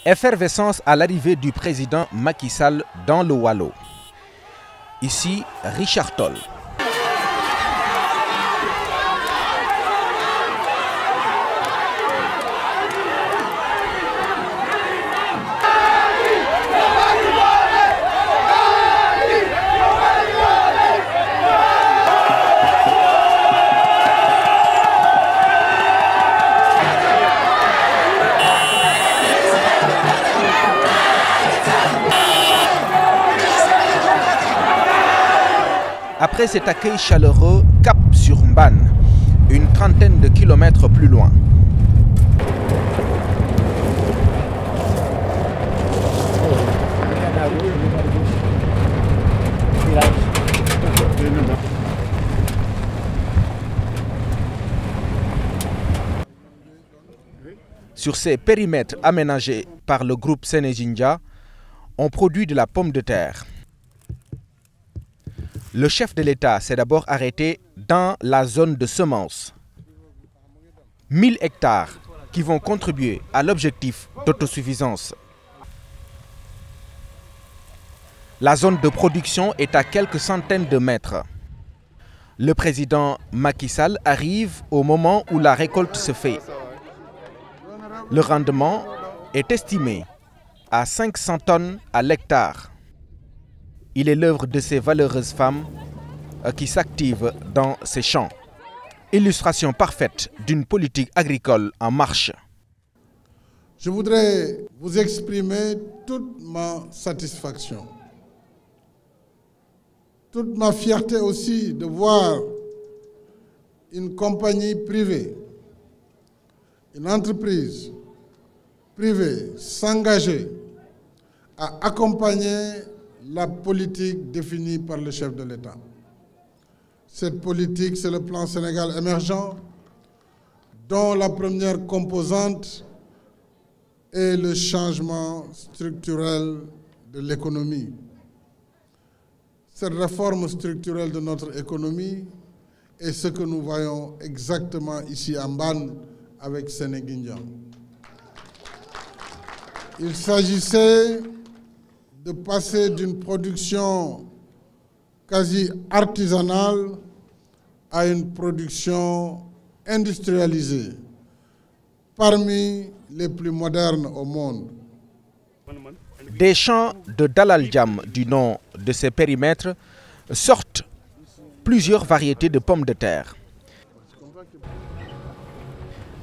Effervescence à l'arrivée du président Macky Sall dans le Waalo. Ici, Richard Toll. Après cet accueil chaleureux, cap sur Mbane, une trentaine de kilomètres plus loin. Sur ces périmètres aménagés par le groupe Sénégindia, on produit de la pomme de terre. Le chef de l'État s'est d'abord arrêté dans la zone de semences. 1000 hectares qui vont contribuer à l'objectif d'autosuffisance. La zone de production est à quelques centaines de mètres. Le président Macky Sall arrive au moment où la récolte se fait. Le rendement est estimé à 500 tonnes à l'hectare. Il est l'œuvre de ces valeureuses femmes qui s'activent dans ces champs. Illustration parfaite d'une politique agricole en marche. Je voudrais vous exprimer toute ma satisfaction, toute ma fierté aussi de voir une compagnie privée, une entreprise privée s'engager à accompagner la politique définie par le chef de l'État. Cette politique, c'est le plan Sénégal émergent, dont la première composante est le changement structurel de l'économie. Cette réforme structurelle de notre économie est ce que nous voyons exactement ici à Mbane avec Sénégindia. Il s'agissait de passer d'une production quasi artisanale à une production industrialisée, parmi les plus modernes au monde. Des champs de Dalal Jam, du nom de ces périmètres, sortent plusieurs variétés de pommes de terre.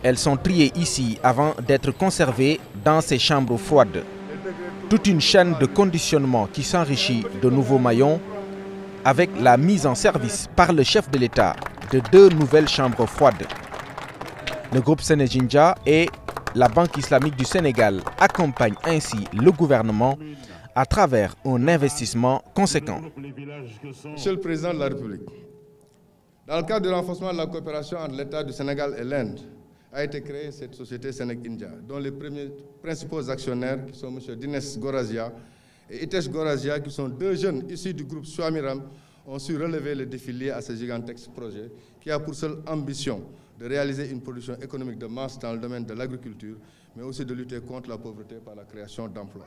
Elles sont triées ici avant d'être conservées dans ces chambres froides. Toute une chaîne de conditionnement qui s'enrichit de nouveaux maillons avec la mise en service par le chef de l'État de 2 nouvelles chambres froides. Le groupe Sénégindia et la Banque islamique du Sénégal accompagnent ainsi le gouvernement à travers un investissement conséquent. Monsieur le Président de la République, dans le cadre du renforcement de la coopération entre l'État du Sénégal et l'Inde, a été créée cette société Sénégindia, dont les principaux actionnaires, qui sont M. Dines Gorazia et Itesh Gorazia, qui sont 2 jeunes issus du groupe Swamiram, ont su relever les défis liés à ce gigantesque projet, qui a pour seule ambition de réaliser une production économique de masse dans le domaine de l'agriculture, mais aussi de lutter contre la pauvreté par la création d'emplois.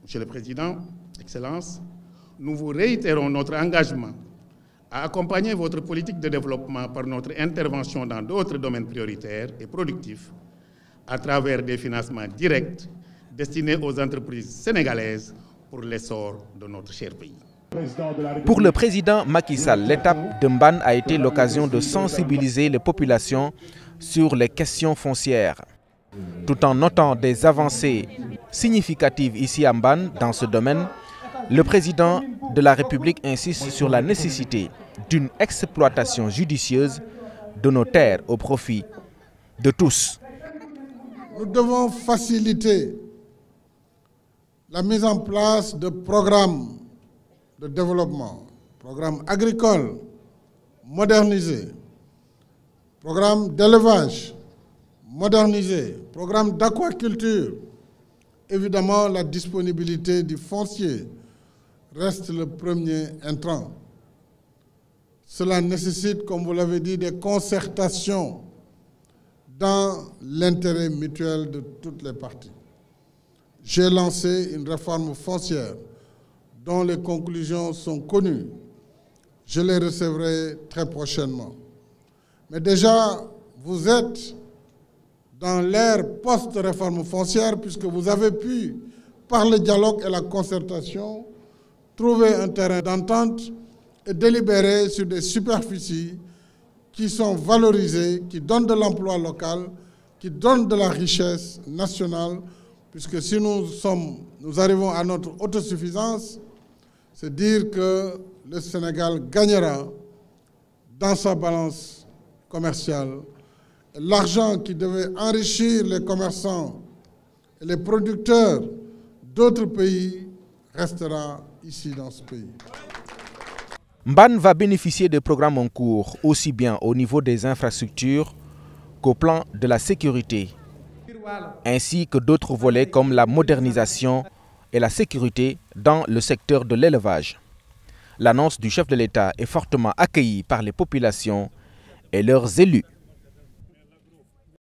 Monsieur le Président, Excellences, nous vous réitérons notre engagement à accompagner votre politique de développement par notre intervention dans d'autres domaines prioritaires et productifs à travers des financements directs destinés aux entreprises sénégalaises pour l'essor de notre cher pays. Pour le président Macky Sall, l'étape de Mbane a été l'occasion de sensibiliser les populations sur les questions foncières. Tout en notant des avancées significatives ici à Mbane dans ce domaine, le président de la République insiste sur la nécessité d'une exploitation judicieuse de nos terres au profit de tous. Nous devons faciliter la mise en place de programmes de développement, programmes agricoles modernisés, programmes d'élevage modernisés, programmes d'aquaculture. Évidemment, la disponibilité du foncier reste le premier intrant. Cela nécessite, comme vous l'avez dit, des concertations dans l'intérêt mutuel de toutes les parties. j'ai lancé une réforme foncière dont les conclusions sont connues. Je les recevrai très prochainement. Mais déjà, vous êtes dans l'ère post-réforme foncière puisque vous avez pu, par le dialogue et la concertation, trouver un terrain d'entente et délibérer sur des superficies qui sont valorisées, qui donnent de l'emploi local, qui donnent de la richesse nationale, puisque si nous arrivons à notre autosuffisance, c'est dire que le Sénégal gagnera dans sa balance commerciale. L'argent qui devait enrichir les commerçants et les producteurs d'autres pays restera ici dans ce pays. Mbane va bénéficier de programmes en cours, aussi bien au niveau des infrastructures qu'au plan de la sécurité, ainsi que d'autres volets comme la modernisation et la sécurité dans le secteur de l'élevage. L'annonce du chef de l'État est fortement accueillie par les populations et leurs élus.